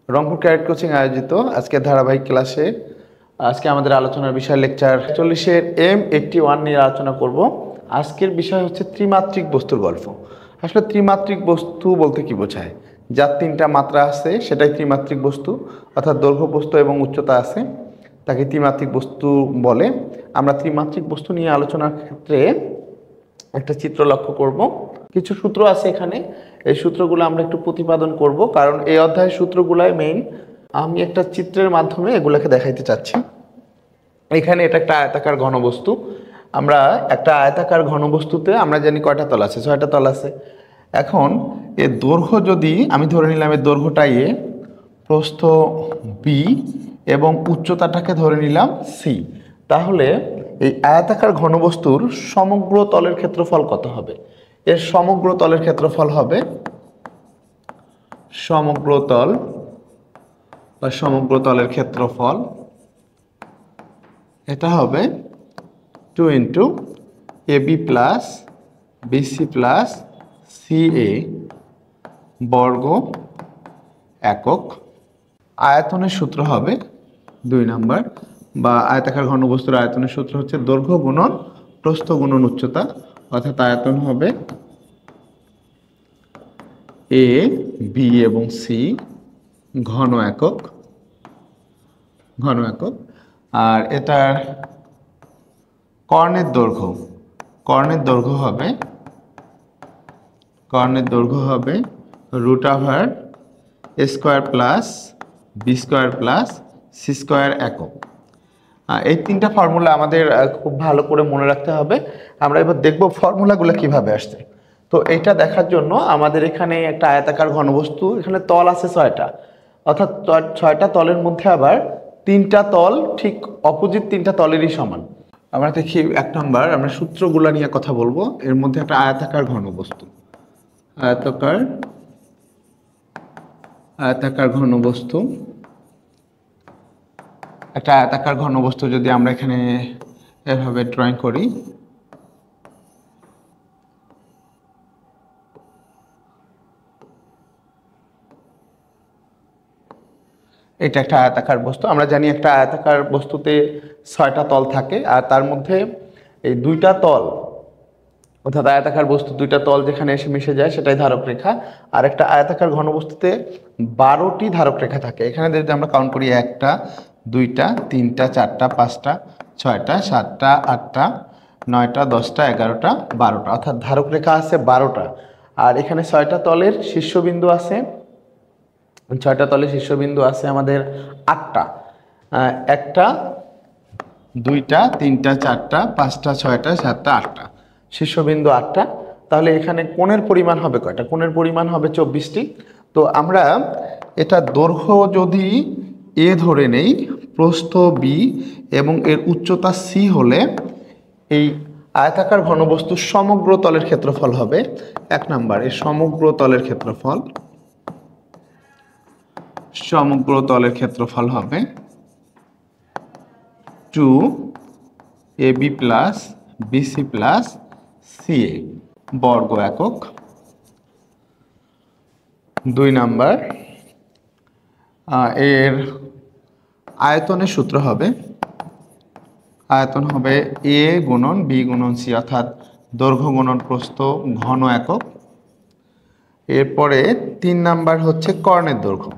Rangpur carat coaching আয়োজিত আজকে ধারাবাহিক ক্লাসে আজকে আমাদের আলোচনার বিষয় লেকচার 40-এর M81 নিয়ে আলোচনা করব। আজকের বিষয় হচ্ছে ত্রিমাত্রিক বস্তুর গল্প। আসলে ত্রিমাত্রিক বস্তু বলতে কি বোঝায়? যার তিনটা মাত্রা আছে সেটাই ত্রিমাত্রিক বস্তু, অর্থাৎ দৈর্ঘ্য, প্রস্থ এবং উচ্চতা আছে, তাকে ত্রিমাত্রিক বস্তু বলে। আমরা ত্রিমাত্রিক বস্তু নিয়ে আলোচনার ক্ষেত্রে একটা চিত্র লক্ষ্য করব। কিছু সূত্র আছে এখানে, এই সূত্রগুলো আমরা একটু প্রতিপাদন করব, কারণ এই অধ্যায়ের সূত্রগুলাই মেইন। আমি একটা চিত্রের মাধ্যমে এগুলাকে দেখাইতে চাচ্ছি। এখানে এটা একটা আয়তাকার ঘনবস্তু। আমরা একটা আয়তাকার ঘনবস্তুতে আমরা জানি কয়টা তল আছে, 6টা তল আছে। এখন এর দৈর্ঘ্য যদি আমি ধরে নিলাম, এর দৈর্ঘ্যটা এ, প্রস্থ বি এবং উচ্চতাটাকে ধরে নিলাম সি, তাহলে এই আয়তাকার ঘনবস্তুর সমগ্র তলের ক্ষেত্রফল কত হবে? এর সমগ্র তলের ক্ষেত্রফল হবে সমগ্র তল বা সমগ্র তলের ক্ষেত্রফল, এটা হবে 2 into AB plus BC plus CA বর্গ একক। আয়তনের সূত্র হবে 2 নাম্বার, বা আয়তাকার ঘনবস্তুর আয়তনের সূত্র হচ্ছে দৈর্ঘ্য গুণন প্রস্থ গুণন উচ্চতা, অর্থাৎ আয়তন হবে এ, বি এবং সি ঘন একক। আর এটার কর্ণের দৈর্ঘ্য হবে root over A square plus B square plus C square একক। এই তিনটা ফর্মুলা আমাদের খুব ভালো করে মনে রাখতে হবে। আমরা এবার দেখব ফর্মুলাগুলো কিভাবে আসছে। তো এইটা দেখার জন্য আমাদের এখানে একটা আয়তাকার ঘনবস্তু, এখানে তল আছে 6টা, অর্থাৎ 6টা তলের মধ্যে আবার 3টা তল ঠিক অপোজিট 3টা তলেরই সমান। আমরা দেখি 1 নাম্বার, আমরা সূত্রগুলো নিয়ে কথা বলবো। এর মধ্যে একটা আয়তাকার ঘনবস্তু যদি আমরা এখানে এভাবে ড্রয়িং করি, এটা একটা আয়তাকার বস্তু। আমরা জানি একটা আয়তাকার বস্তুতে 6টা তল থাকে, আর তার মধ্যে এই 2টা তল, অর্থাৎ আয়তাকার বস্তু 2টা তল যেখানে এসে মিশে যায় সেটাই ধারক রেখা। আর একটা আয়তাকার ঘনবস্তুতে 12টি ধারক রেখা থাকে। এখানে যদি আমরা কাউন্ট করি 1টা 2টা 3টা 4টা 5টা 6টা 7টা 8টা 9টা 10টা 11টা 12টা, অর্থাৎ ধারক রেখা আছে 12টা। আর এখানে 6টা তলের শীর্ষবিন্দু আছে, 6টা তলের শীর্ষবিন্দু আছে আমাদের 8টা। 1টা 2টা 3টা 4টা 5টা 6টা 7টা 8টা, শীর্ষবিন্দু 8টা। তাহলে এখানে কোণের পরিমাণ হবে কয়টা? কোণের পরিমাণ হবে 24টি। তো আমরা এটা দৈর্ঘ্য যদি এ ধরে নেই, প্রস্থ বি এবং এর উচ্চতা সি হলে এই আয়তাকার ঘনবস্তুর সমগ্র তলের ক্ষেত্রফল হবে 1 নাম্বার, এর সমগ্র তলের ক্ষেত্রফল হবে 2 AB plus BC plus CA বর্গ একক। 2 নাম্বার, এর আয়তনের সূত্র হবে এ গুণন বি গুণন সি, অর্থাৎ দৈর্ঘ্য গুণন প্রস্থ ঘন একক। এরপরে 3 নাম্বার হচ্ছে কর্ণের দৈর্ঘ্য।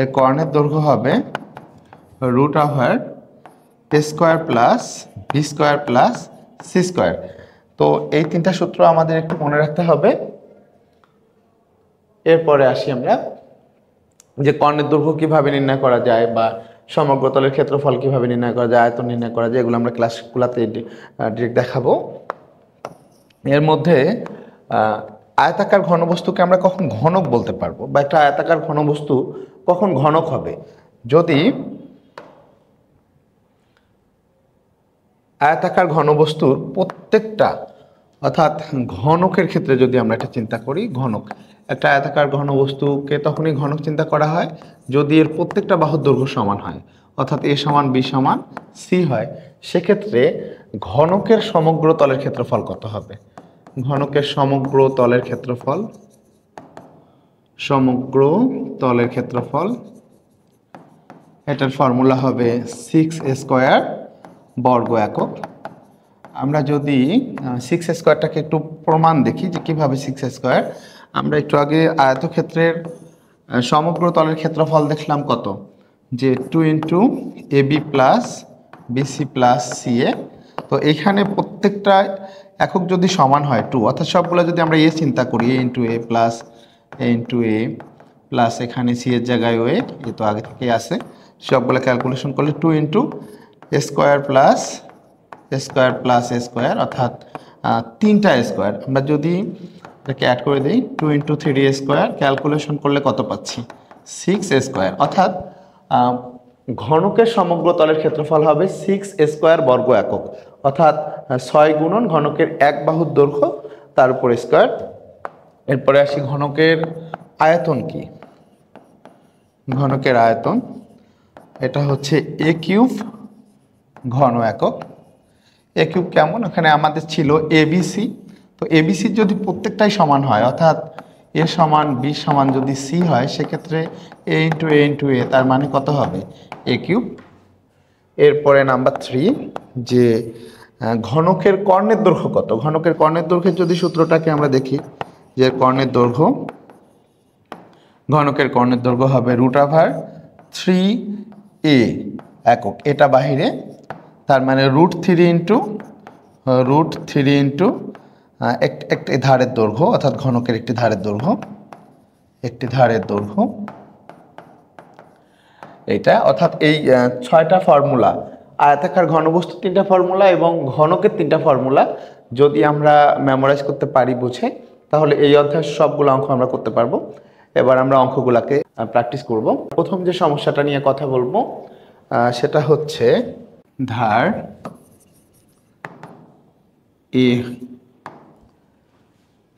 এর কর্ণের দৈর্ঘ্য হবে root over A square plus B square plus C square. তো এই 3টা সূত্র আমাদের একটু মনে রাখতে হবে। এরপরে আসি আমরা যে কর্ণের দৈর্ঘ্য কিভাবে নির্ণয় করা যায়, বা সমগ্র তলের ক্ষেত্রফল কিভাবে নির্ণয় করা যায়, আয়তন নির্ণয় করা যায়, এগুলো আমরা ক্লাসগুলোতে ডিরেক্ট দেখাবো। এর মধ্যে আয়তাকার ঘনবস্তুকে আমরা কখন ঘনক বলতে পারবো, বা একটা আয়তাকার ঘনবস্তু কখন ঘনক হবে? যদি আয়তাকার ঘনবস্তুর প্রত্যেকটা, অর্থাৎ ঘনকের ক্ষেত্রে যদি আমরা এটা চিন্তা করি, ঘনক একটা আয়তাকার ঘনবস্তুকে তখনই ঘনক চিন্তা করা হয় যদি এর প্রত্যেকটা বাহুর দৈর্ঘ্য সমান হয়, অর্থাৎ এ সমান বি সমান সি হয়। সেক্ষেত্রে ঘনকের সমগ্র তলের ক্ষেত্রফল কত হবে? ঘনকের সমগ্র তলের ক্ষেত্রফল সমগ্র তলের ক্ষেত্রফল, এটার ফর্মুলা হবে 6 স্কয়ার বর্গ একক। আমরা যদি 6 স্কয়ারটাকে একটু প্রমাণ দেখি যে কীভাবে 6 স্কয়ার, আমরা একটু আগে আয়তক্ষেত্রের সমগ্র তলের ক্ষেত্রফল দেখলাম কত, যে 2 into AB plus BC plus CA. তো এইখানে প্রত্যেকটা একক যদি সমান হয় 2, অর্থাৎ সবগুলো যদি আমরা চিন্তা করি এ ইন্টু এ প্লাস এ ইন্টু এ প্লাস এখানে সি এর জায়গায় এ তো আগে থেকে আছে, সবগুলো ক্যালকুলেশন করলে 2 into square plus square plus square, অর্থাৎ 3টা স্কোয়ার। আমরা যদি এটাকে অ্যাড করে দিই 2 ইন্টু 3 স্কোয়ার, ক্যালকুলেশন করলে কত পাচ্ছি 6 স্কোয়ার, অর্থাৎ ঘনকের সমগ্র তলের ক্ষেত্রফল হবে 6 স্কোয়ার বর্গ একক, অর্থাৎ 6 গুণন ঘনকের এক বাহুর দৈর্ঘ্য তার উপর স্কোয়ার। এরপরে আসি ঘনকের আয়তন কি, ঘনকের আয়তন এটা হচ্ছে এ কিউব ঘন একক। এ কিউব কেমন, এখানে আমাদের ছিল এবিসি, তো এবিসি যদি প্রত্যেকটাই সমান হয়, অর্থাৎ এ সমান বি সমান যদি সি হয়, সেক্ষেত্রে এ ইন্টু এ তার মানে কত হবে এ কিউব। এরপরে নাম্বার 3, যে ঘনকের কর্ণের দৈর্ঘ্য কত। ঘনকের কর্ণের দৈর্ঘ্যের যদি সূত্রটাকে আমরা দেখি, যে কর্ণের দৈর্ঘ্য, ঘনকের কর্ণের দৈর্ঘ্য হবে √3a একক, এটা বাহিরে, তার মানে √3 ইন্টু একটি ধারের দৈর্ঘ্য, অর্থাৎ ঘনকের একটি ধারের দৈর্ঘ্য, একটি ধারের দৈর্ঘ্য এইটা। অর্থাৎ এই 6টা ফর্মুলা, আয়তাকার ঘনবস্তু 3টা ফর্মুলা এবং ঘনকের 3টা ফর্মুলা যদি আমরা মেমোরাইজ করতে পারি বুঝে, তাহলে এই অধ্যায়ের সবগুলো অঙ্ক আমরা করতে পারবো। এবার আমরা অঙ্কগুলোকে প্র্যাকটিস করব। প্রথম যে সমস্যাটা নিয়ে কথা বলবো সেটা হচ্ছে ধার এ।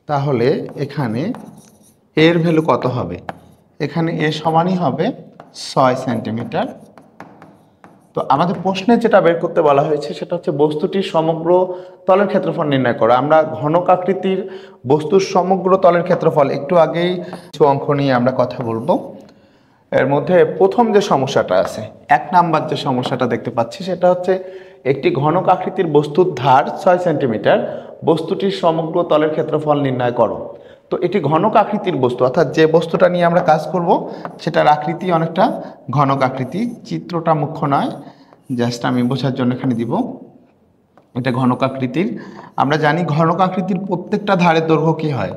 তাহলে এখানে এর ভ্যালু কত হবে, এখানে এ সমানই হবে 6 সেন্টিমিটার। তো আমাদের প্রশ্নে যেটা বের করতে বলা হয়েছে সেটা হচ্ছে বস্তুটির সমগ্র তলের ক্ষেত্রফল নির্ণয় করা। আমরা ঘনক আকৃতির বস্তুর সমগ্র তলের ক্ষেত্রফল একটু আগেই কিছু অঙ্ক নিয়ে আমরা কথা বলবো। এর মধ্যে প্রথম যে সমস্যাটা আছে, 1 নাম্বার যে সমস্যাটা দেখতে পাচ্ছি, সেটা হচ্ছে একটি ঘনক আকৃতির বস্তুর ধার 6 সেন্টিমিটার, বস্তুটির সমগ্র তলের ক্ষেত্রফল নির্ণয় করো। তো এটি ঘনক আকৃতির বস্তু, অর্থাৎ যে বস্তুটা নিয়ে আমরা কাজ করব সেটার আকৃতি অনেকটা ঘনক আকৃতি। চিত্রটা মুখ্য নয়, জাস্ট আমি বোঝার জন্য এখানে দিব, এটা ঘনক আকৃতির। আমরা জানি ঘনক আকৃতির প্রত্যেকটা ধারের দৈর্ঘ্য কি হয়,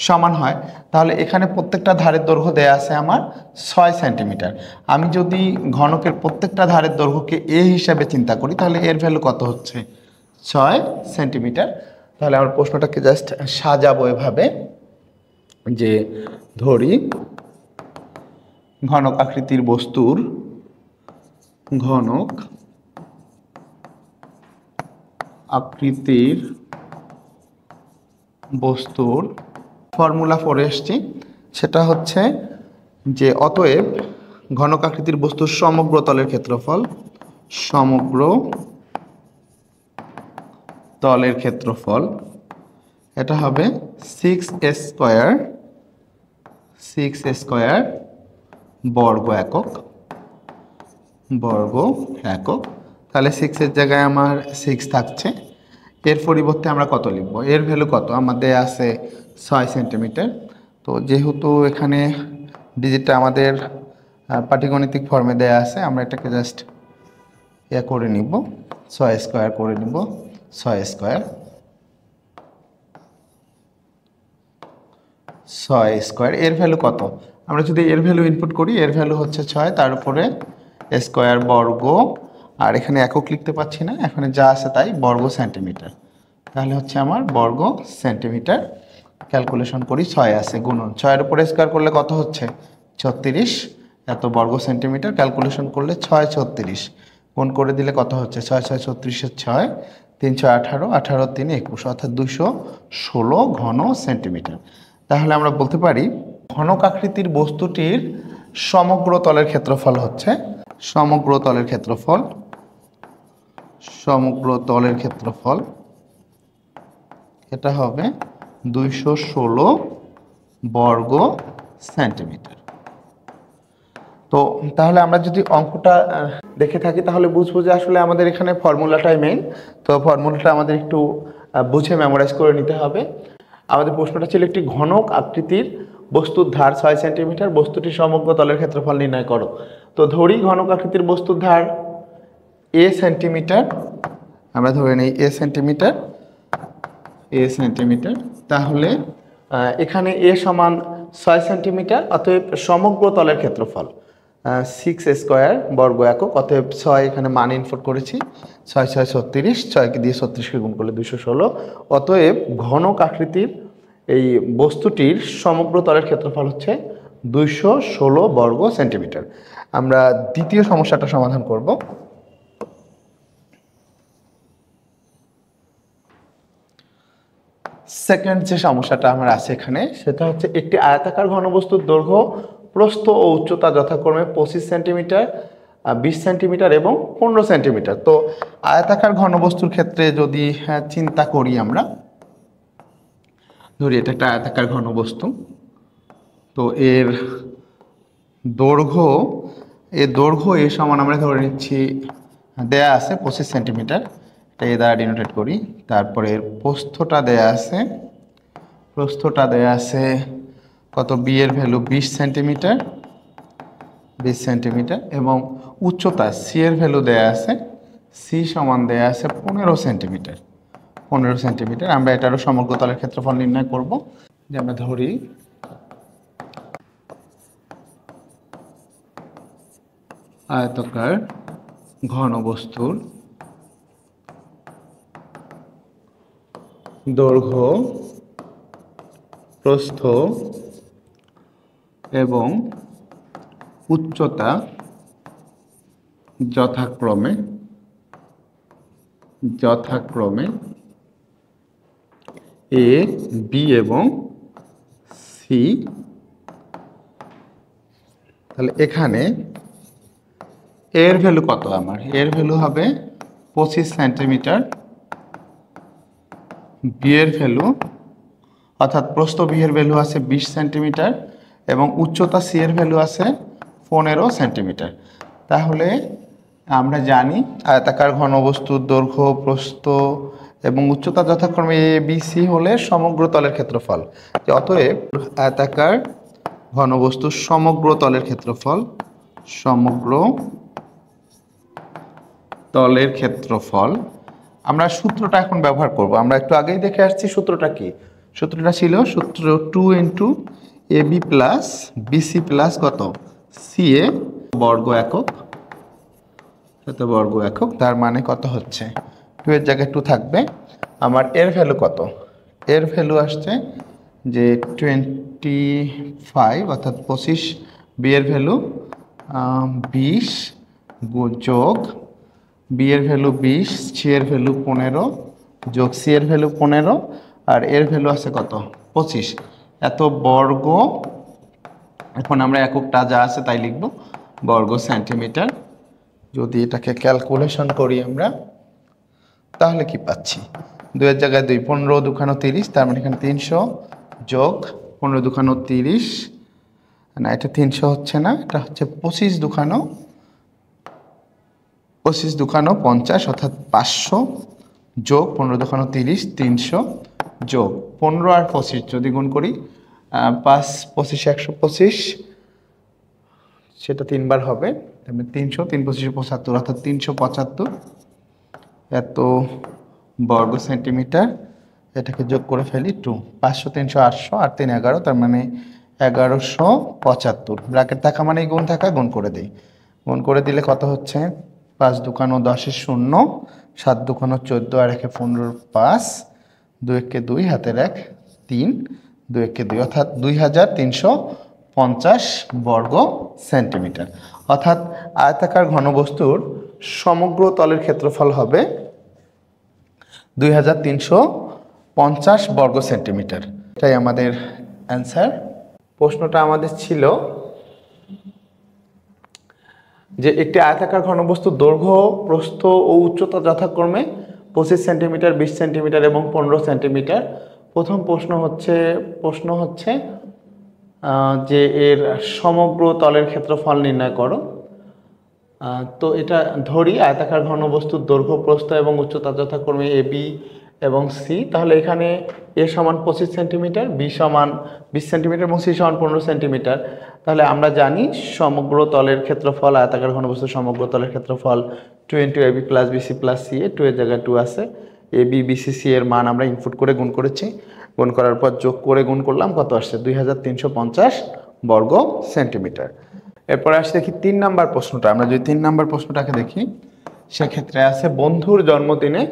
সমান হয়। তাহলে এখানে প্রত্যেকটা ধারের দৈর্ঘ্য দেয়া আছে আমার 6 সেন্টিমিটার। আমি যদি ঘনকের প্রত্যেকটা ধারের দৈর্ঘ্যকে এ হিসাবে চিন্তা করি, তাহলে এর ভ্যালু কত হচ্ছে 6 সেন্টিমিটার। তাহলে আমার প্রশ্নটাকে জাস্ট সাজাবো এভাবে, যে ধরি ঘনক আকৃতির বস্তুর ঘনক আকৃতির বস্তুর ফর্মুলা পড়ে এসছি, সেটা হচ্ছে যে অতএব ঘনক আকৃতির বস্তুর সমগ্র তলের ক্ষেত্রফল, সমগ্র তলের ক্ষেত্রফল এটা হবে 6 স্কয়ার বর্গ একক, বর্গ একক। তাহলে 6 এর জায়গায় আমার 6 থাকছে, এর পরিবর্তে আমরা কত লিখব, এর ভ্যালু কত, আমাদের আছে 6 সেন্টিমিটার। তো যেহেতু এখানে ডিজিটটা আমাদের পাটিগণিতিক ফর্মে দেয়া আছে, আমরা এটাকে জাস্ট করে নিব, 6 স্কয়ার করে নিব, 6 স্কয়ার। এর ভ্যালু কত, আমরা যদি এর ভ্যালু ইনপুট করি, এর ভ্যালু হচ্ছে 6, তার উপরে স্কয়ার বর্গ, আর এখানে একক লিখতে পাচ্ছি না, এখানে যা আছে তাই বর্গ সেন্টিমিটার। তাহলে হচ্ছে আমার বর্গ সেন্টিমিটার। ক্যালকুলেশন করি, 6 আছে গুণন 6 এর উপরে স্কয়ার করলে কত হচ্ছে 36, এত বর্গ সেন্টিমিটার। ক্যালকুলেশন করলে 6 36 গুণ করে দিলে কত হচ্ছে 6 6 36 6 3 6 18 18 3 21, অর্থাৎ 216 ঘন সেন্টিমিটার। তাহলে আমরা বলতে পারি ঘনক আকৃতির বস্তুটির সমগ্র তলের ক্ষেত্রফল হচ্ছে, সমগ্র তলের ক্ষেত্রফল, সমগ্র তলের ক্ষেত্রফল এটা হবে 216 বর্গ সেন্টিমিটার। তো তাহলে আমরা যদি অঙ্কটা দেখে থাকি তাহলে বুঝবো যে আসলে আমাদের এখানে ফর্মুলাটাই মেইন। তো ফর্মুলাটা আমাদের একটু বুঝে মেমোরাইজ করে নিতে হবে। আমাদের প্রশ্নটা ছিল একটি ঘনক আকৃতির বস্তুর ধার 6 সেন্টিমিটার, বস্তুটির সমগ্র তলের ক্ষেত্রফল নির্ণয় করো। তো ধরি ঘনক আকৃতির বস্তুর ধার এ সেন্টিমিটার, আমরা ধরে নিই এ সেন্টিমিটার। তাহলে এখানে এ সমান 6 সেন্টিমিটার, অতএব সমগ্র তলের ক্ষেত্রফল 6 স্কোয়ার বর্গ একক, অতএব 6 এখানে মান ইনপুট করেছি, 6 6 36, 6কে দিয়ে 36কে গুণ করলে 216। অতএব ঘনক আকৃতির এই বস্তুটির সমগ্র তলের ক্ষেত্রফল হচ্ছে 216 বর্গ সেন্টিমিটার। আমরা দ্বিতীয় সমস্যাটা সমাধান করব। সেকেন্ড যে সমস্যাটা আমার আছে এখানে সেটা হচ্ছে একটি আয়তাকার ঘনবস্তুর দৈর্ঘ্য, প্রস্থ ও উচ্চতা যথাক্রমে 25 সেন্টিমিটার, 20 সেন্টিমিটার এবং 15 সেন্টিমিটার। তো আয়তাকার ঘনবস্তুর ক্ষেত্রে যদি চিন্তা করি, আমরা ধরি এটা একটা আয়তাকার ঘনবস্তু। তো এর দৈর্ঘ্য এ সমান আমরা ধরে নিচ্ছি দেয়া আছে 25 সেন্টিমিটার, এটা এ দ্বারা ডিনোটেট করি। তারপরে এর প্রস্থটা দেয়া আছে কত, বি এর ভ্যালু 20 সেন্টিমিটার এবং উচ্চতা সি এর ভ্যালু দেয়া আছে, সি সমান দেয়া আছে 15 সেন্টিমিটার। আমরা এটারও সমগ্র তলের ক্ষেত্রফল নির্ণয় করব। যে আমরা ধরি আয়তাকার ঘনবস্তুর দৈর্ঘ্য, প্রস্থ এবং উচ্চতা যথাক্রমে এ, বি এবং সি। তাহলে এখানে এর ভ্যালু কত, আমার এর ভ্যালু হবে 25 সেন্টিমিটার, বি এর ভ্যালু অর্থাৎ প্রস্থ বি এর ভ্যালু আছে 20 সেন্টিমিটার এবং উচ্চতা সি এর ভ্যালু আছে 15 সেন্টিমিটার। তাহলে আমরা জানি আয়তাকার ঘনবস্তুর দৈর্ঘ্য, প্রস্থ এবং উচ্চতা যথাক্রমে এ, বি, সি হলে সমগ্র তলের ক্ষেত্রফল। অতএব আয়তাকার ঘনবস্তুর সমগ্র তলের ক্ষেত্রফল আমরা সূত্রটা এখন ব্যবহার করব। আমরা একটু আগেই দেখে আসছি সূত্রটা কি। সূত্রটা ছিল 2 into A B plus BC plus কত, সি এ বর্গ একক, তার মানে কত হচ্ছে, 2 এর জায়গায় 2 থাকবে। আমার এর ভ্যালু কত, এর ভ্যালু আসছে যে 25 অর্থাৎ 25, বি এর ভ্যালু 20 যোগ বি এর ভ্যালু 20, সি এর ভ্যালু 15 যোগ সি এর ভ্যালু 15, আর এর ভ্যালু আছে কত, 25, এত বর্গ। এখন আমরা এককটা যা আছে তাই লিখব, বর্গ সেন্টিমিটার। যদি এটাকে ক্যালকুলেশন করি আমরা তাহলে কি পাচ্ছি, 2 এর জায়গায় 2, 15 দুখানো 30, তার মানে এখানে 300 যোগ 15 দুখানো 30, না এটা 300 হচ্ছে না, এটা হচ্ছে 25 দুখানো 50, অর্থাৎ 500 যোগ 15 দুখানো 30, 300 যোগ 15 আর 25 যদি গুণ করি 5 25 125, সেটা 3 বার হবে, 300 3 25 75, অর্থাৎ 375 এত বর্গ সেন্টিমিটার। এটাকে যোগ করে ফেলি 2, 500 300 800 আর 3 11, তার মানে 1175। ব্র্যাকেট থাকা মানে গুণ থাকা, গুণ করে দিই, গুণ করে দিলে কত হচ্ছে, 5 দুকানো 10 শূন্য, 7 দুকানো 14 আর 1 15, 5 2 1 2 হাতের 1 3, 2 1 2, অর্থাৎ 2350 বর্গ সেন্টিমিটার। অর্থাৎ আয়তাকার ঘনবস্তুর সমগ্র তলের ক্ষেত্রফল হবে 2350 বর্গ সেন্টিমিটার। এটাই আমাদের অ্যান্সার। প্রশ্নটা আমাদের ছিল যে একটি আয়তাকার ঘনবস্তুর দৈর্ঘ্য, প্রস্থ ও উচ্চতা যথাক্রমে 25 সেন্টিমিটার, 20 সেন্টিমিটার এবং 15 সেন্টিমিটার। প্রথম প্রশ্ন হচ্ছে যে এর সমগ্র তলের ক্ষেত্রফল নির্ণয় করো। তো এটা ধরি আয়তাকার ঘনবস্তুর দৈর্ঘ্য প্রস্থ এবং উচ্চতা যথাক্রমে এ বি এবং সি। তাহলে এখানে এ সমান 25 সেন্টিমিটার, বি সমান 20 সেন্টিমিটার এবং সি সমান 15 সেন্টিমিটার। তাহলে আমরা জানি সমগ্র তলের ক্ষেত্রফল, আয়তাকার ঘনবস্তুর সমগ্র তলের ক্ষেত্রফল 2 into A B plus BC plus C A. 2 এর জায়গায় 2 আছে, এ বি বিসি সি এর মান আমরা ইনপুট করে গুণ করেছি, গুণ করার পর যোগ করে গুণ করলাম, কত আসছে 2350 বর্গ সেন্টিমিটার। এরপরে আসছে দেখি 3 নাম্বার প্রশ্নটা। আমরা যদি 3 নাম্বার প্রশ্নটাকে দেখি, সেক্ষেত্রে আছে বন্ধুর জন্মদিনে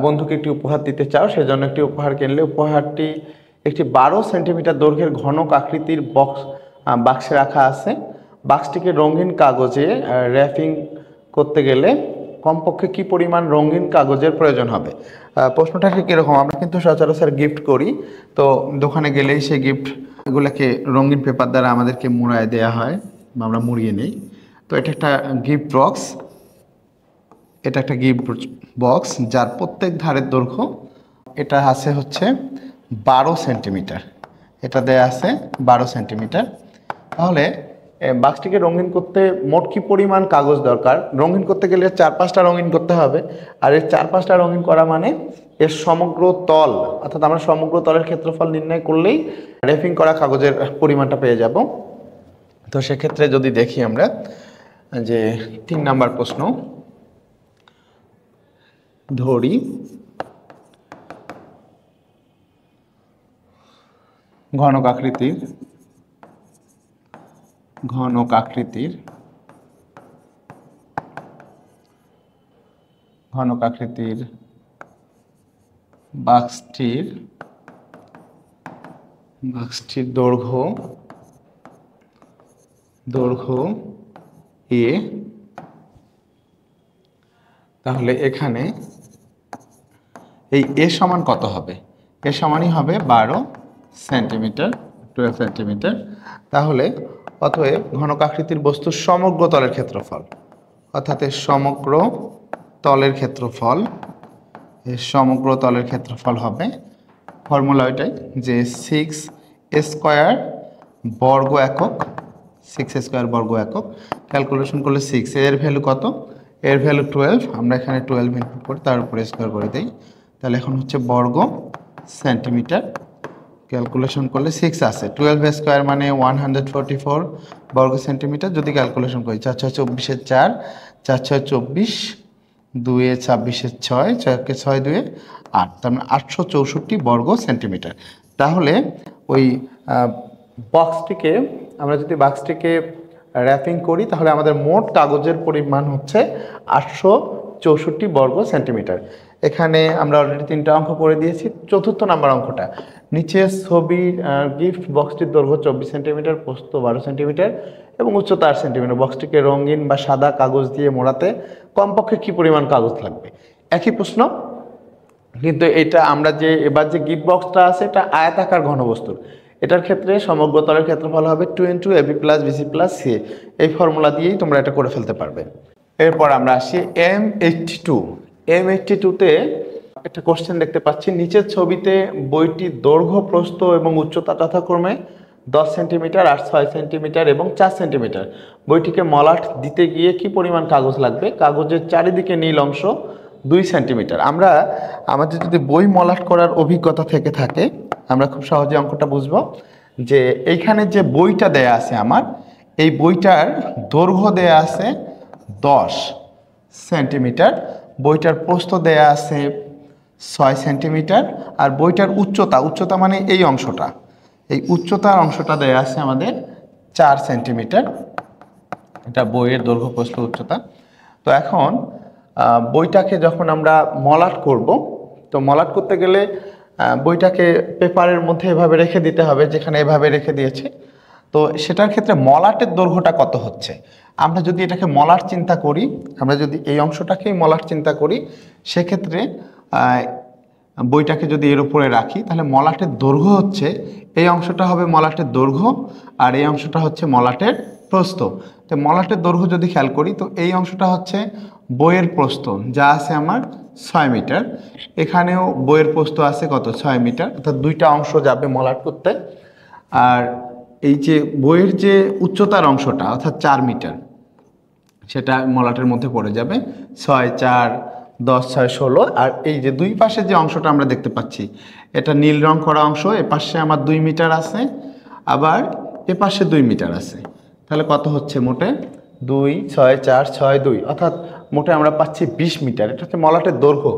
বন্ধুকে একটি উপহার দিতে চাও, সেজন্য একটি উপহার কিনলে উপহারটি একটি 12 সেন্টিমিটার দৈর্ঘ্যের ঘনক আকৃতির বাক্সে রাখা আছে। বাক্সটিকে রঙিন কাগজে র্যাপিং করতে গেলে কমপক্ষে কি পরিমাণ রঙিন কাগজের প্রয়োজন হবে? প্রশ্নটা ঠিক এরকম। আমরা কিন্তু সচরাচর গিফট করি, তো দোকানে গেলেই সেই গিফটগুলোকে রঙিন পেপার দ্বারা আমাদেরকে মুড়ায় দেওয়া হয় বা আমরা মুড়িয়ে নিই। তো এটা একটা গিফট বক্স, এটা একটা গিফট বক্স যার প্রত্যেক ধারের দৈর্ঘ্য এটা আছে হচ্ছে 12 সেন্টিমিটার। এটা দেয়া আছে 12 সেন্টিমিটার। তাহলে বাক্সটিকে রঙিন করতে মোট কি পরিমাণ কাগজ দরকার? রঙিন করতে গেলে 4-5টা রঙিন করতে হবে, আর এর 4-5টা রঙিন করা মানে এর সমগ্র তল, অর্থাৎ আমরা সমগ্র তলের ক্ষেত্রফল নির্ণয় করলেই র্যাপিং করা কাগজের পরিমাণটা পেয়ে যাব। তো সেক্ষেত্রে যদি দেখি আমরা যে 3 নাম্বার প্রশ্ন, ধরি ঘনক আকৃতির বাক্সটির দৈর্ঘ্য এ। তাহলে এখানে এই এ সমান কত হবে? এ সমানই হবে 12 সেন্টিমিটার, 12 সেন্টিমিটার। তাহলে অতএব ঘনক আকৃতির বস্তুর সমগ্র তলের ক্ষেত্রফল, অর্থাৎ এর সমগ্র তলের ক্ষেত্রফল হবে, ফর্মুলা ওইটাই যে 6 স্কয়ার বর্গ একক, 6 স্কয়ার বর্গ একক। ক্যালকুলেশন করলে 6 এর ভ্যালু কত? এর ভ্যালু 12। আমরা এখানে 12 ইনপুট করি, তার উপরে স্কয়ার করে দিই। তাহলে এখন হচ্ছে বর্গ সেন্টিমিটার। ক্যালকুলেশন করলে 6 আছে, 12 স্কয়ার মানে 144 বর্গ সেন্টিমিটার। যদি ক্যালকুলেশন করি 4 6 24 4, 4 6 24, 2 26 6, 6 6 2 8, তার মানে 864 বর্গ সেন্টিমিটার। তাহলে ওই বক্সটিকে আমরা যদি বাক্সটিকে র্যাপিং করি, তাহলে আমাদের মোট কাগজের পরিমাণ হচ্ছে 864 বর্গ সেন্টিমিটার। এখানে আমরা অলরেডি 3টা অঙ্ক করে দিয়েছি। 4র্থ নাম্বার অঙ্কটা, নিচে ছবি গিফট বক্সটির দৈর্ঘ্য 24 সেন্টিমিটার, প্রস্থ 12 সেন্টিমিটার এবং উচ্চতা 8 সেন্টিমিটার। বক্সটিকে রঙিন বা সাদা কাগজ দিয়ে মোড়াতে কমপক্ষে কি পরিমাণ কাগজ লাগবে? একই প্রশ্ন, কিন্তু এটা আমরা যে এবার যে গিফট বক্সটা আছে এটা আয়তাকার ঘনবস্তুর। এটার ক্ষেত্রে সমগ্র তলের ক্ষেত্রফল হবে 2 into AB plus BC plus C. এই ফর্মুলা দিয়েই তোমরা এটা করে ফেলতে পারবে। এরপর আমরা আসি M82। M82তে একটা কোশ্চেন দেখতে পাচ্ছি, নিচের ছবিতে বইটির দৈর্ঘ্য প্রস্থ এবং উচ্চতা যথাক্রমে 10 সেন্টিমিটার, 6 সেন্টিমিটার এবং 4 সেন্টিমিটার। বইটিকে মলাট দিতে গিয়ে কি পরিমাণ কাগজ লাগবে? কাগজের চারিদিকে নীল অংশ 2 সেন্টিমিটার। আমাদের যদি বই মলাট করার অভিজ্ঞতা থেকে থাকে, আমরা খুব সহজে অঙ্কটা বুঝবো যে এইখানে যে বইটা দেয়া আছে আমার, এই বইটার দৈর্ঘ্য দেয়া আছে 10 সেন্টিমিটার, বইটার প্রস্থ দেয়া আছে 6 সেন্টিমিটার, আর বইটার উচ্চতা মানে এই অংশটা, এই উচ্চতার অংশটা দেয়া আছে আমাদের 4 সেন্টিমিটার। এটা বইয়ের দৈর্ঘ্য প্রস্থ উচ্চতা। তো এখন বইটাকে যখন আমরা মলাট করব, তো মলাট করতে গেলে বইটাকে পেপারের মধ্যে এভাবে রেখে দিতে হবে, যেখানে এভাবে রেখে দিয়েছে। তো সেটার ক্ষেত্রে মলাটের দৈর্ঘ্যটা কত হচ্ছে? আমরা যদি এটাকে মলাট চিন্তা করি, আমরা যদি এই অংশটাকেই মলাট চিন্তা করি, সেক্ষেত্রে বইটাকে যদি এর উপরে রাখি, তাহলে মলাটের দৈর্ঘ্য হচ্ছে, এই অংশটা হবে মলাটের দৈর্ঘ্য আর এই অংশটা হচ্ছে মলাটের প্রস্থ। তো মলাটের দৈর্ঘ্য যদি খেয়াল করি, তো এই অংশটা হচ্ছে বইয়ের প্রস্থ যা আছে আমার 6 মিটার, এখানেও বইয়ের প্রস্থ আছে কত? 6 মিটার, অর্থাৎ 2টা অংশ যাবে মলাট করতে। আর এই যে বইয়ের যে উচ্চতার অংশটা অর্থাৎ 4 মিটার, সেটা মলাটের মধ্যে পড়ে যাবে 6, 4, 10, 6, 16। আর এই যে দুই পাশে যে অংশটা আমরা দেখতে পাচ্ছি, এটা নীল রং করা অংশ, এ পাশে আমার 2 মিটার আছে, আবার এ পাশে 2 মিটার আছে। তাহলে কত হচ্ছে মোটে? 2, 6, 4, 6, 2, অর্থাৎ মোটে আমরা পাচ্ছি 20 মিটার। এটা হচ্ছে মলাটের দৈর্ঘ্য।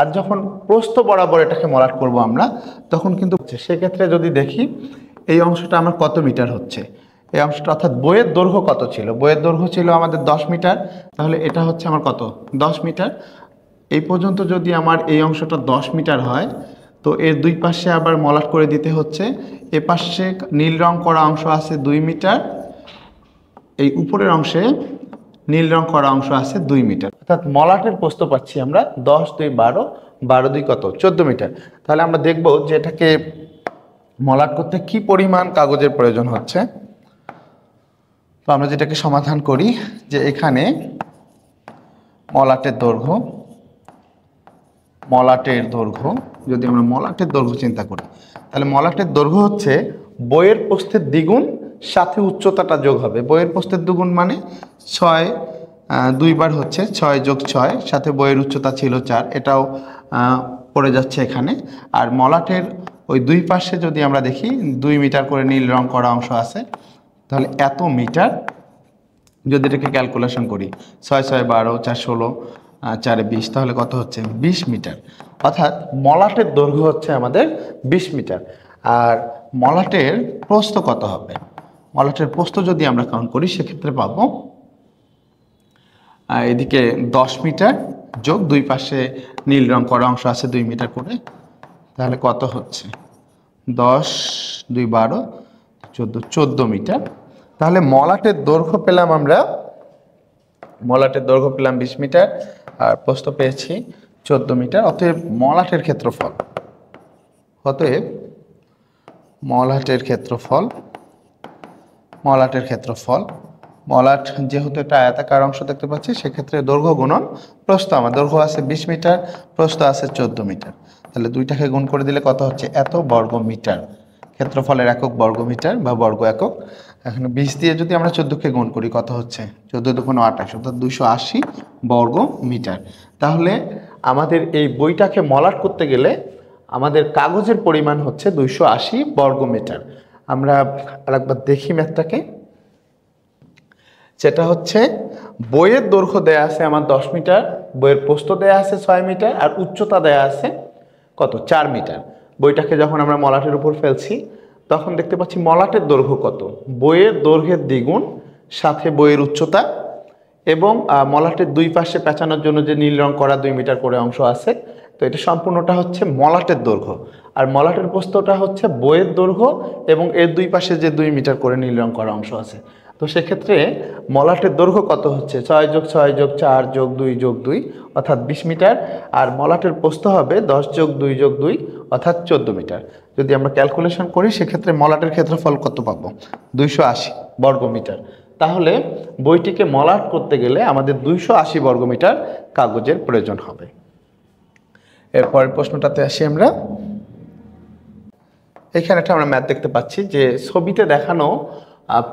আর যখন প্রস্থ বরাবর এটাকে মলাট করব আমরা, তখন কিন্তু সেক্ষেত্রে যদি দেখি এই অংশটা আমার কত মিটার হচ্ছে, এই অংশটা অর্থাৎ বইয়ের দৈর্ঘ্য কত ছিল? বইয়ের দৈর্ঘ্য ছিল আমাদের 10 মিটার, তাহলে এটা হচ্ছে আমার কত? 10 মিটার। এই পর্যন্ত যদি আমার এই অংশটা 10 মিটার হয়, তো এর দুই পাশে আবার মলাট করে দিতে হচ্ছে। এ পাশে নীল রং করা অংশ আছে 2 মিটার, এই উপরের অংশে নীল রং করা অংশ আছে 2 মিটার। অর্থাৎ মলাটের প্রস্থ পাচ্ছি আমরা 10, 2, 12, 12, 2 কত? 14 মিটার। তাহলে আমরা দেখব যে এটাকে মলাট করতে কি পরিমাণ কাগজের প্রয়োজন হচ্ছে। তো আমরা যেটাকে সমাধান করি যে এখানে মলাটের দৈর্ঘ্য যদি আমরা মলাটের দৈর্ঘ্য চিন্তা করি, তাহলে মলাটের দৈর্ঘ্য হচ্ছে বইয়ের প্রস্থের দ্বিগুণ সাথে উচ্চতাটা যোগ হবে। বইয়ের প্রস্থের দ্বিগুণ মানে 6, 2 বার হচ্ছে 6 যোগ 6, সাথে বইয়ের উচ্চতা ছিল 4, এটাও পড়ে যাচ্ছে এখানে। আর মলাটের ওই দুই পাশে যদি আমরা দেখি 2 মিটার করে নীল রং করা অংশ আছে, তাহলে এত মিটার যদি এটাকে ক্যালকুলেশন করি 6, 6, 12, 4, 16, 4, 20, তাহলে কত হচ্ছে? 20 মিটার। অর্থাৎ মলাটের দৈর্ঘ্য হচ্ছে আমাদের 20 মিটার। আর মলাটের প্রস্থ কত হবে? মলাটের প্রস্থ যদি আমরা কাউন্ট করি সেক্ষেত্রে পাবো এদিকে 10 মিটার যোগ দুই পাশে নীল রং করা অংশ আছে 2 মিটার করে, তাহলে কত হচ্ছে? 10, 2, 12, 14, 14 মিটার। তাহলে মলাটের দৈর্ঘ্য পেলাম আমরা, মলাটের দৈর্ঘ্য পেলাম 20 মিটার আর প্রস্থ পেয়েছি 14 মিটার। অতএব মলাটের ক্ষেত্রফল, মলাট যেহেতু একটা আয়তাকার অংশ দেখতে পাচ্ছি, সেক্ষেত্রে দৈর্ঘ্য গুণন প্রস্থ, আমার দৈর্ঘ্য আছে 20 মিটার, প্রস্থ আছে 14 মিটার, তাহলে দুইটাকে গুণ করে দিলে কত হচ্ছে? এত বর্গ মিটার। ক্ষেত্রফলের একক বর্গ মিটার বা বর্গ একক। এখন 20 দিয়ে যদি আমরা 14কে গুণ করি কত হচ্ছে? 14 দুগুণ 28, অর্থাৎ 280 বর্গ মিটার। তাহলে আমাদের এই বইটাকে মলাট করতে গেলে আমাদের কাগজের পরিমাণ হচ্ছে 280 বর্গ মিটার। আমরা আরেকবার দেখি ম্যাথটাকে। যেটা হচ্ছে বইয়ের দৈর্ঘ্য দেয়া আছে আমার 10 মিটার, বইয়ের প্রস্থ দেয়া আছে 6 মিটার, আর উচ্চতা দেয়া আছে কত? 4 মিটার। বইটাকে যখন আমরা মলাটের উপর ফেলছি তখন দেখতে পাচ্ছি মলাটের দৈর্ঘ্য কত? বইয়ের দৈর্ঘ্যের দ্বিগুণ সাথে বইয়ের উচ্চতা, এবং মলাটের দুই পাশে পেঁচানোর জন্য যে নীল রং করা 2 মিটার করে অংশ আছে, তো এটা সম্পূর্ণটা হচ্ছে মলাটের দৈর্ঘ্য। আর মলাটের প্রস্থটা হচ্ছে বইয়ের দৈর্ঘ্য এবং এর দুই পাশে যে 2 মিটার করে নীল রং করা অংশ আছে। তো সেক্ষেত্রে মলাটের দৈর্ঘ্য কত হচ্ছে? 6 যোগ 6 যোগ 4 যোগ 2 যোগ 2, অর্থাৎ 20 মিটার। আর মলাটের প্রস্থ হবে 10 যোগ 2 যোগ 2, অর্থাৎ 14 মিটার। যদি আমরা ক্যালকুলেশন করি সেক্ষেত্রে মলাটের ক্ষেত্রফল কত পাবো? 280 বর্গ মিটার। তাহলে বইটিকে মলাট করতে গেলে আমাদের 280 বর্গ মিটার কাগজের প্রয়োজন হবে। এরপরের প্রশ্নটাতে আসি আমরা। এখানে একটা আমরা ম্যাথ দেখতে পাচ্ছি যে ছবিতে দেখানো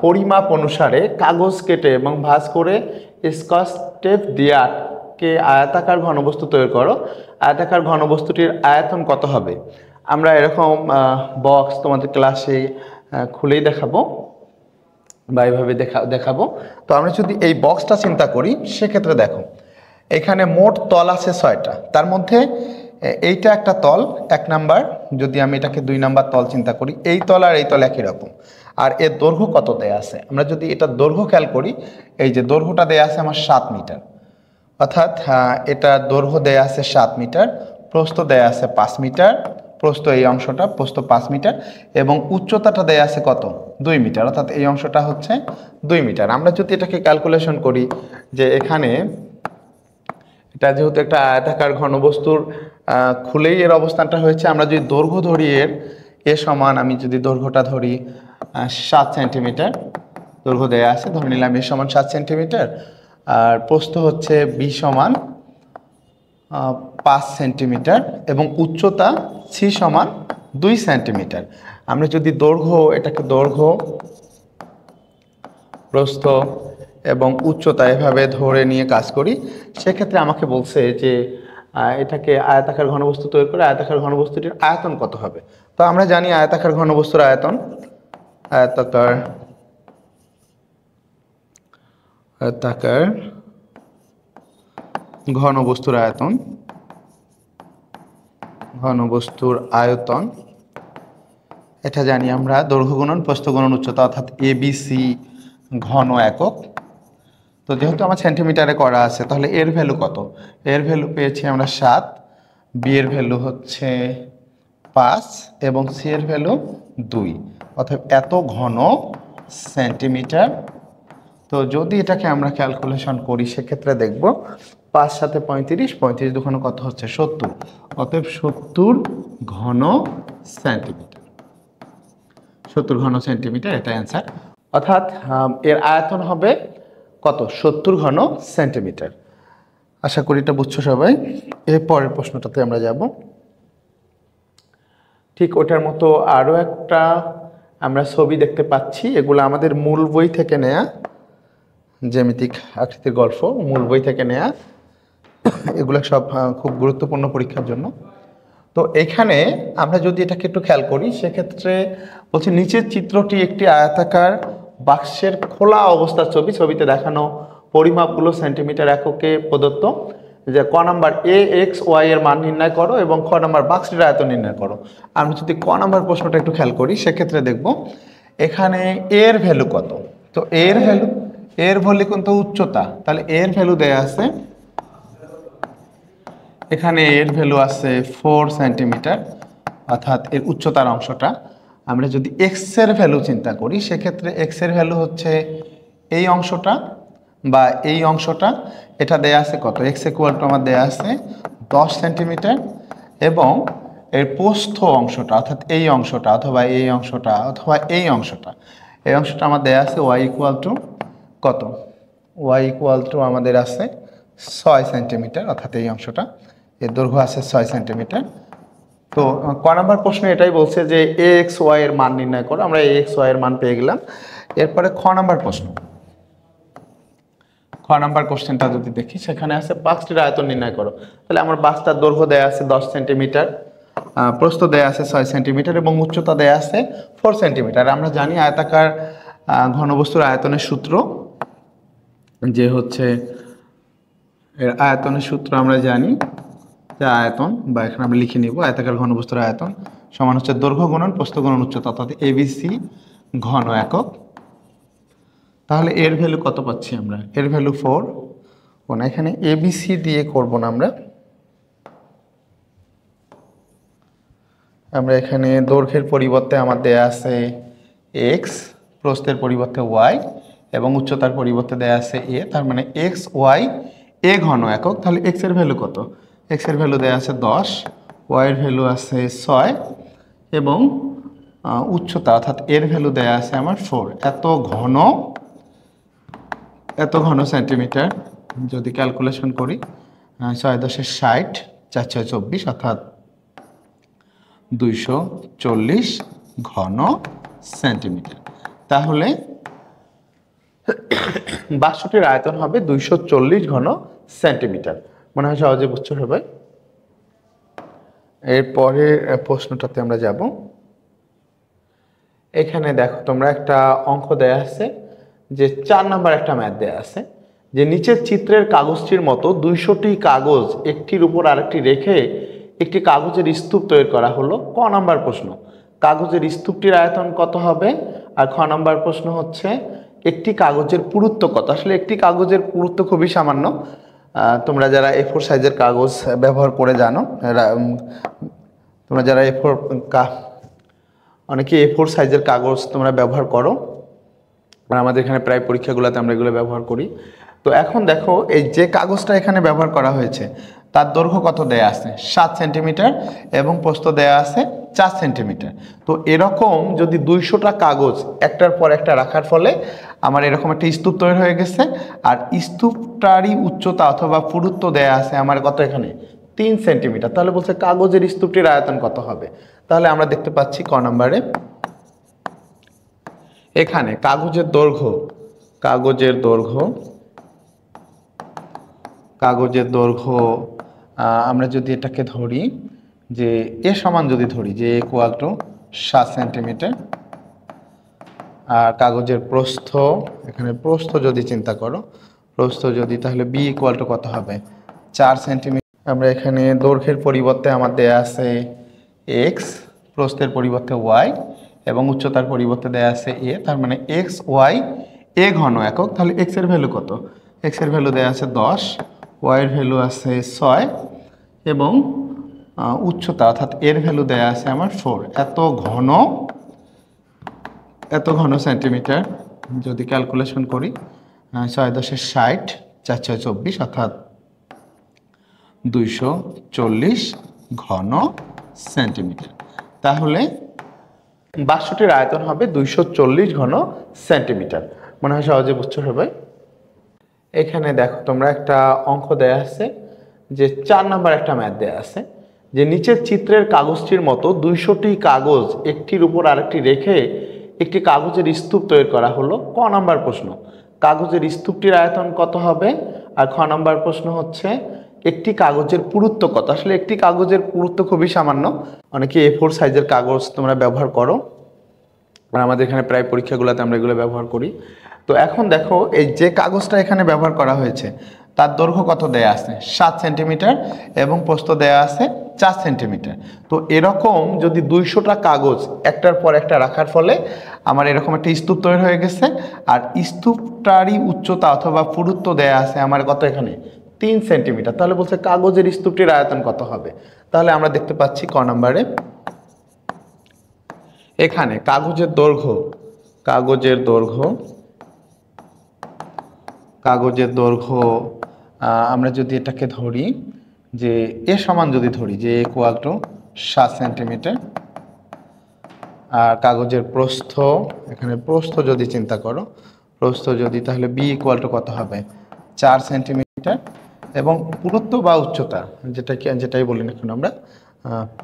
পরিমাপ অনুসারে কাগজ কেটে এবং ভাঁজ করে স্কচ টেপ দিয়ে আটকে আয়তাকার ঘনবস্তু তৈরি করো। আয়তাকার ঘনবস্তুটির আয়তন কত হবে? আমরা এরকম বক্স তোমাদের ক্লাসে খুলেই দেখাবো বা এইভাবে দেখাবো। তো আমরা যদি এই বক্সটা চিন্তা করি সেক্ষেত্রে দেখো এখানে মোট তল আছে 6টা, তার মধ্যে এইটা একটা তল 1 নাম্বার। যদি আমি এটাকে 2 নাম্বার তল চিন্তা করি, এই তল আর এই তল একই রকম। আর এর দৈর্ঘ্য কত দেয়া আছে? আমরা যদি এটা দৈর্ঘ্য খেয়াল করি, এই যে দৈর্ঘ্যটা দেয়া আছে আমার 7 মিটার, অর্থাৎ এটা দৈর্ঘ্য দেয়া আছে 7 মিটার, প্রস্থ দেয়া আছে 5 মিটার, প্রস্থ এই অংশটা প্রস্থ 5 মিটার, এবং উচ্চতাটা দেয়া আছে কত? 2 মিটার, অর্থাৎ এই অংশটা হচ্ছে 2 মিটার। আমরা যদি এটাকে ক্যালকুলেশন করি যে এখানে এটা যেহেতু একটা আয়তাকার ঘনবস্তুর খুলেই এর অবস্থানটা হয়েছে, আমরা যদি দৈর্ঘ্য ধরি এ সমান, আমি যদি দৈর্ঘ্যটা ধরি 7 সেন্টিমিটার, দৈর্ঘ্য দেয়া আছে, ধরে নিলাম এ সমান 7 সেন্টিমিটার, আর প্রস্থ হচ্ছে বি সমান 5 সেন্টিমিটার, এবং উচ্চতা সি সমান 2 সেন্টিমিটার। আমরা যদি দৈর্ঘ্য, এটাকে দৈর্ঘ্য প্রস্থ এবং উচ্চতা এভাবে ধরে নিয়ে কাজ করি, সেক্ষেত্রে আমাকে বলছে যে এটাকে আয়তাকার ঘনবস্তু তৈরি করে আয়তাকার ঘনবস্তুটির আয়তন কত হবে। তো আমরা জানি আয়তাকার ঘনবস্তুর আয়তন, আয়তাকার আয়তাকার ঘনবস্তুর আয়তন, ঘনবস্তুর আয়তন এটা জানি আমরা দৈর্ঘ্য গুণন প্রস্থ গুণন উচ্চতা, অর্থাৎ ABC ঘন একক। তো যেহেতু আমার সেন্টিমিটারে করা আছে, তাহলে এর ভ্যালু কত? এর ভ্যালু পেয়েছি আমরা 7, বি এর ভ্যালু হচ্ছে 5 এবং সি এর ভ্যালু 2, অর্থাৎ এত ঘন সেন্টিমিটার। তো যদি এটাকে আমরা ক্যালকুলেশন করি সেক্ষেত্রে দেখব 5 সাথে 35, 35 দুগুণে কত হচ্ছে 70, অতএব 70 ঘন সেন্টিমিটার, 70 ঘন সেন্টিমিটার এটা অ্যান্সার। অর্থাৎ এর আয়তন হবে কত? 70 ঘন সেন্টিমিটার। আশা করি এটা বুঝছো সবাই। এর পরের প্রশ্নটাতে আমরা যাব। ঠিক ওটার মতো আরও একটা আমরা ছবি দেখতে পাচ্ছি, এগুলো আমাদের মূল বই থেকে নেয়া, জ্যামিতিক আকৃতির গল্প মূল বই থেকে নেয়া, এগুলো সব খুব গুরুত্বপূর্ণ পরীক্ষার জন্য। তো এখানে আমরা যদি এটাকে একটু খেয়াল করি সেক্ষেত্রে বলছি নিচের চিত্রটি একটি আয়তাকার বাক্সের খোলা অবস্থার ছবি, ছবিতে দেখানো পরিমাপগুলো সেন্টিমিটার এককে প্রদত্ত, যে ক নাম্বার AXY এর মান নির্ণয় করো এবং খ নাম্বার বাক্সটির আয়তন নির্ণয় করো। আমরা যদি ক নাম্বার প্রশ্নটা একটু খেয়াল করি সেক্ষেত্রে দেখব এখানে এর ভ্যালু কত। তো এর ভ্যালু কিন্তু উচ্চতা, তাহলে এর ভ্যালু দেয়া আছে, এখানে এর ভ্যালু আছে 4 সেন্টিমিটার, অর্থাৎ এর উচ্চতার অংশটা। আমরা যদি এক্স এর ভ্যালু চিন্তা করি সেক্ষেত্রে এক্স এর ভ্যালু হচ্ছে এই অংশটা বা এই অংশটা, এটা দেয়া আছে কত? এক্স ইকুয়াল টু আমার দেয়া আছে 10 সেন্টিমিটার, এবং এর প্রস্থ অংশটা অর্থাৎ এই অংশটা অথবা এই অংশটা অথবা এই অংশটা, এই অংশটা আমার দেয়া আছে ওয়াই ইকুয়াল টু কত? ওয়াই ইকুয়াল টু আমাদের আছে 6 সেন্টিমিটার, অর্থাৎ এই অংশটা, এর দৈর্ঘ্য আছে 6 সেন্টিমিটার। তো ক নাম্বার প্রশ্ন এটাই বলছে যে AXY এর মান নির্ণয় করো, আমরা AXY এর মান পেয়ে গেলাম। এরপরে খ নাম্বার প্রশ্ন, খ নাম্বার কোশ্চেনটা যদি দেখি সেখানে আছে বাক্সটির আয়তন নির্ণয় করো। তাহলে আমার বাক্সটার দৈর্ঘ্য দেয়া আছে 10 সেন্টিমিটার, প্রস্থ দেয়া আছে 6 সেন্টিমিটার এবং উচ্চতা দেয়া আছে 4 সেন্টিমিটার। আমরা জানি আয়তাকার ঘনবস্তুর আয়তনের সূত্র, যে হচ্ছে এর আয়তনের সূত্র আমরা জানি যে আয়তন, বা এখানে আমরা লিখে নিব আয়তাকার ঘনবস্তুর আয়তন সমান হচ্ছে দৈর্ঘ্য গুণন প্রস্থ গুণন উচ্চতা, অর্থাৎ ABC ঘন একক। তাহলে এর ভ্যালু কত পাচ্ছি আমরা? এর ভ্যালু 4, কোন এখানে ABC দিয়ে করব না, আমরা এখানে দৈর্ঘ্যের পরিবর্তে আমার দেয়া আছে x, প্রস্থের পরিবর্তে y এবং উচ্চতার পরিবর্তে দেয়া আছে a, তার মানে XY a ঘন একক। তাহলে x এর ভ্যালু কত? x এর ভ্যালু দেয়া আছে 10, y এর ভ্যালু আছে 6 এবং উচ্চতা অর্থাৎ এর ভ্যালু দেয়া আছে আমার 4। এত ঘন সেন্টিমিটার যদি ক্যালকুলেশন করি 6 × 10 = 60, 4 × 6 = 24, অর্থাৎ 240 ঘন সেন্টিমিটার। তাহলে বাক্সটির আয়তন হবে 240 ঘন সেন্টিমিটার। মনে হয় সহজে বুঝছো সবাই। এরপরের প্রশ্নটাতে আমরা যাব। এখানে দেখো তোমরা একটা অঙ্ক দেয়া আছে, যে 4 নাম্বার একটা ম্যাথ দেয়া আছে, যে নিচের চিত্রের কাগজটির মতো 200টি কাগজ একটির উপর আরেকটি রেখে একটি কাগজের স্তূপ তৈরি করা হলো। ক নাম্বার প্রশ্ন, কাগজের স্তূপটির আয়তন কত হবে? আর খ নাম্বার প্রশ্ন হচ্ছে একটি কাগজের পুরুত্ব কত? আসলে একটি কাগজের পুরুত্ব খুবই সামান্য, তোমরা যারা A4 সাইজের কাগজ ব্যবহার করে জানো, তোমরা যারা অনেকে A4 সাইজের কাগজ তোমরা ব্যবহার করো, আর আমাদের এখানে প্রায় পরীক্ষাগুলোতে আমরা এগুলো ব্যবহার করি। তো এখন দেখো এই যে কাগজটা এখানে ব্যবহার করা হয়েছে তার দৈর্ঘ্য কত দেয়া আছে? 7 সেন্টিমিটার এবং প্রস্থ দেয়া আছে 4 সেন্টিমিটার। তো এরকম যদি 200টা কাগজ একটার পর একটা রাখার ফলে আমার এরকম একটা স্তূপ তৈরি হয়ে গেছে, আর স্তূপটারই উচ্চতা অথবা পুরুত্ব দেয়া আছে আমার কত? এখানে 3 সেন্টিমিটার। তাহলে বলছে কাগজের স্তূপটির আয়তন কত হবে? তাহলে আমরা দেখতে পাচ্ছি ক নম্বরে এখানে কাগজের দৈর্ঘ্য কাগজের দৈর্ঘ্য, কাগজের দৈর্ঘ্য আমরা যদি এটাকে ধরি যে এ সমান যদি ধরি যে ইকুয়াল টু 7 সেন্টিমিটার, আর কাগজের প্রস্থ, এখানে প্রস্থ যদি চিন্তা করো, প্রস্থ যদি, তাহলে বি ইকুয়াল টু কত হবে 4 সেন্টিমিটার। আমরা এখানে দৈর্ঘ্যের পরিবর্তে আমার দেয়া আছে এক্স, প্রস্থের পরিবর্তে ওয়াই এবং উচ্চতার পরিবর্তে দেয়া আছে এ, তার মানে এক্স ওয়াই এ ঘন একক। তাহলে এক্স এর ভ্যালু কত? এক্স এর ভ্যালু দেয়া আছে 10, ওয়াই এর ভ্যালু আছে 6 এবং উচ্চতা অর্থাৎ এর ভ্যালু দেয়া আছে আমার 4। এত ঘন সেন্টিমিটার যদি ক্যালকুলেশন করি 6 × 60, 4 × 6 = 24 অর্থাৎ 240 ঘন সেন্টিমিটার। তাহলে বাক্সটির আয়তন হবে 240 ঘন সেন্টিমিটার। মনে হয় সহজে বুঝতে হবে। এখানে দেখো তোমরা একটা অঙ্ক দেয়া আছে যে 4 নাম্বার একটা ম্যাথ দেয়া আছে যে নিচের চিত্রের কাগজটির মতো 200টি কাগজ একটির উপর আরেকটি রেখে একটি কাগজের স্তূপ তৈরি করা হলো। ক নাম্বার প্রশ্ন, কাগজের স্তূপটির আয়তন কত হবে? আর খ নাম্বার প্রশ্ন হচ্ছে একটি কাগজের পুরুত্ব কত? আসলে একটি কাগজের পুরুত্ব খুবই সামান্য, অনেকে A4 সাইজের কাগজ তোমরা ব্যবহার করো, আর আমাদের এখানে প্রায় পরীক্ষাগুলোতে আমরা এগুলো ব্যবহার করি। তো এখন দেখো এই যে কাগজটা এখানে ব্যবহার করা হয়েছে তার দৈর্ঘ্য কত দেয়া আছে? 7 সেন্টিমিটার এবং প্রস্থ দেয়া আছে 4 সেন্টিমিটার। তো এরকম যদি 200টা কাগজ একটার পর একটা রাখার ফলে আমার এরকম একটা স্তূপ তৈরি হয়ে গেছে, আর স্তূপটারই উচ্চতা অথবা পুরুত্ব দেয়া আছে আমার কত এখানে 3 সেন্টিমিটার। তাহলে বলছে কাগজের স্তূপটির আয়তন কত হবে? তাহলে আমরা দেখতে পাচ্ছি ক নম্বরে এখানে কাগজের দৈর্ঘ্য, কাগজের দৈর্ঘ্য আমরা যদি এটাকে ধরি যে এ সমান যদি ধরি যে ইকুয়াল টু 7 সেন্টিমিটার, আর কাগজের প্রস্থ, এখানে প্রস্থ যদি চিন্তা করো, প্রস্থ যদি, তাহলে বি ইকুয়াল টু কত হবে 4 সেন্টিমিটার এবং পুরুত্ব বা উচ্চতা যেটাই বলি না এখন আমরা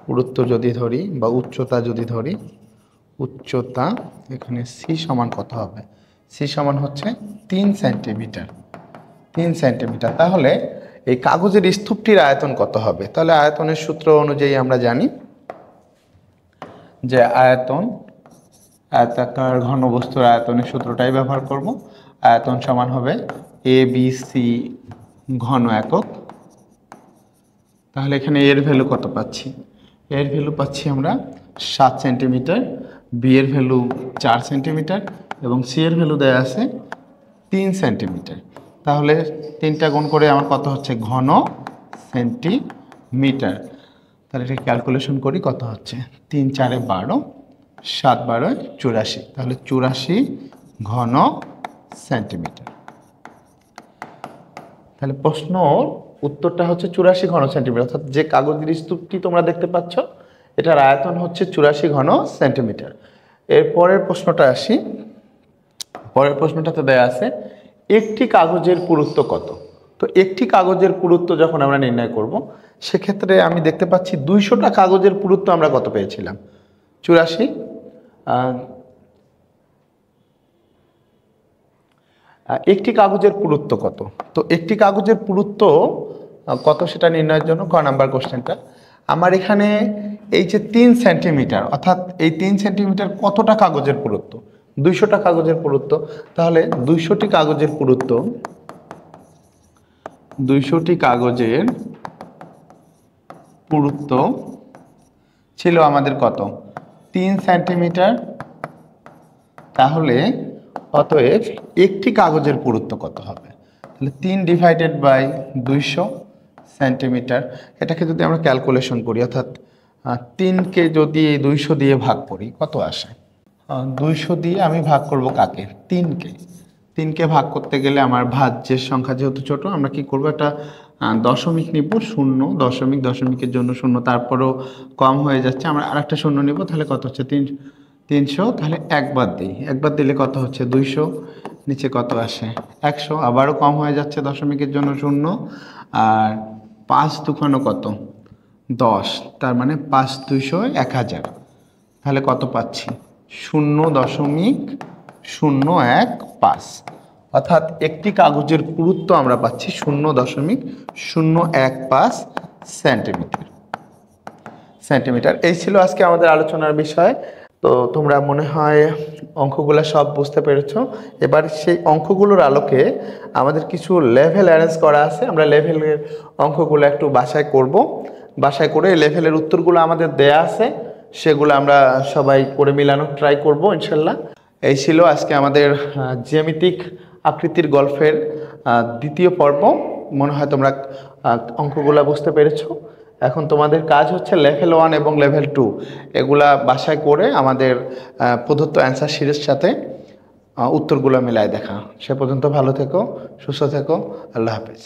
পুরুত্ব যদি ধরি বা উচ্চতা যদি ধরি, উচ্চতা এখানে সি সমান কত হবে? সি সমান হচ্ছে 3 সেন্টিমিটার, 3 সেন্টিমিটার। তাহলে এই কাগজের স্তূপটির আয়তন কত হবে? তাহলে আয়তনের সূত্র অনুযায়ী আমরা জানি যে আয়তাকার ঘনবস্তুর আয়তনের সূত্রটাই ব্যবহার করব। আয়তন সমান হবে এ বি সি ঘন একক। তাহলে এখানে এর ভ্যালু কত পাচ্ছি? এর ভ্যালু পাচ্ছি আমরা 7 সেন্টিমিটার, বি এর ভ্যালু 4 সেন্টিমিটার এবং সি এর ভ্যালু দেয়া আছে 3 সেন্টিমিটার। তাহলে 3টা গুণ করে আমার কত হচ্ছে ঘন সেন্টিমিটার। তাহলে এটা ক্যালকুলেশন করি কত হচ্ছে 3 × 4 = 12, 7 × 12 = 84। তাহলে 84 ঘন সেন্টিমিটার। তাহলে প্রশ্নর উত্তরটা হচ্ছে 84 ঘন সেন্টিমিটার, অর্থাৎ যে কাগজের স্তূপটি তোমরা দেখতে পাচ্ছ এটার আয়তন হচ্ছে 84 ঘন সেন্টিমিটার। এর পরের প্রশ্নটা আসি। পরের প্রশ্নটাতে দেয়া আছে একটি কাগজের পুরুত্ব কত? তো একটি কাগজের পুরুত্ব যখন আমরা নির্ণয় করব সেক্ষেত্রে আমি দেখতে পাচ্ছি 200টা কাগজের পুরুত্ব আমরা কত পেয়েছিলাম? 84। একটি কাগজের পুরুত্ব কত? তো একটি কাগজের পুরুত্ব কত সেটা নির্ণয়ের জন্য ক নাম্বার কোশ্চেনটা আমার এখানে এই যে 3 সেন্টিমিটার, অর্থাৎ এই 3 সেন্টিমিটার কতটা কাগজের পুরুত্ব? 200টা কাগজের পুরুত্ব। তাহলে 200টি কাগজের পুরুত্ব, 200টি কাগজের পুরুত্ব ছিল আমাদের কত? 3 সেন্টিমিটার। তাহলে অতএব একটি কাগজের পুরুত্ব কত হবে? তাহলে 3/200 সেন্টিমিটার। এটাকে যদি আমরা ক্যালকুলেশন করি, অর্থাৎ 3কে যদি 200 দিয়ে ভাগ করি কত আসে? 200 দিয়ে আমি ভাগ করব কাকে? 3কে ভাগ করতে গেলে আমার ভাজ্যের সংখ্যা যেহেতু ছোট, আমরা কি করব একটা দশমিক নিব, 0 দশমিকের জন্য 0, তারপরেও কম হয়ে যাচ্ছে, আমরা আরেকটা 0 নিব। তাহলে কত হচ্ছে 300। তাহলে একবার দিলে কত হচ্ছে 200, নিচে কত আসে 100, আবারও কম হয়ে যাচ্ছে দশমিকের জন্য 0, আর 5 দুগুণ কত 10, তার মানে 5 200 1000। তাহলে কত পাচ্ছি? 0.015, অর্থাৎ একটি কাগজের পুরুত্ব আমরা পাচ্ছি 0.015 সেন্টিমিটার। এই ছিল আজকে আমাদের আলোচনার বিষয়। তো তোমরা মনে হয় অঙ্কগুলো সব বুঝতে পেরেছো। এবার সেই অঙ্কগুলোর আলোকে আমাদের কিছু লেভেল অ্যারেঞ্জ করা আছে, আমরা লেভেলের অঙ্কগুলো একটু বাসায় করব। বাসায় করে লেভেলের উত্তরগুলো আমাদের দেয়া আছে, সেগুলো আমরা সবাই করে মিলানোর ট্রাই করব ইনশাল্লাহ। এই ছিল আজকে আমাদের জ্যামিতিক আকৃতির গল্পের দ্বিতীয় পর্ব। মনে হয় তোমরা অঙ্কগুলো বুঝতে পেরেছো। এখন তোমাদের কাজ হচ্ছে লেভেল 1 এবং লেভেল 2 এগুলা বাসায় করে আমাদের প্রদত্ত অ্যান্সার সিরিজ সাথে উত্তরগুলো মিলায় দেখা। সে পর্যন্ত ভালো থেকো, সুস্থ থেকো, আল্লাহ হাফেজ।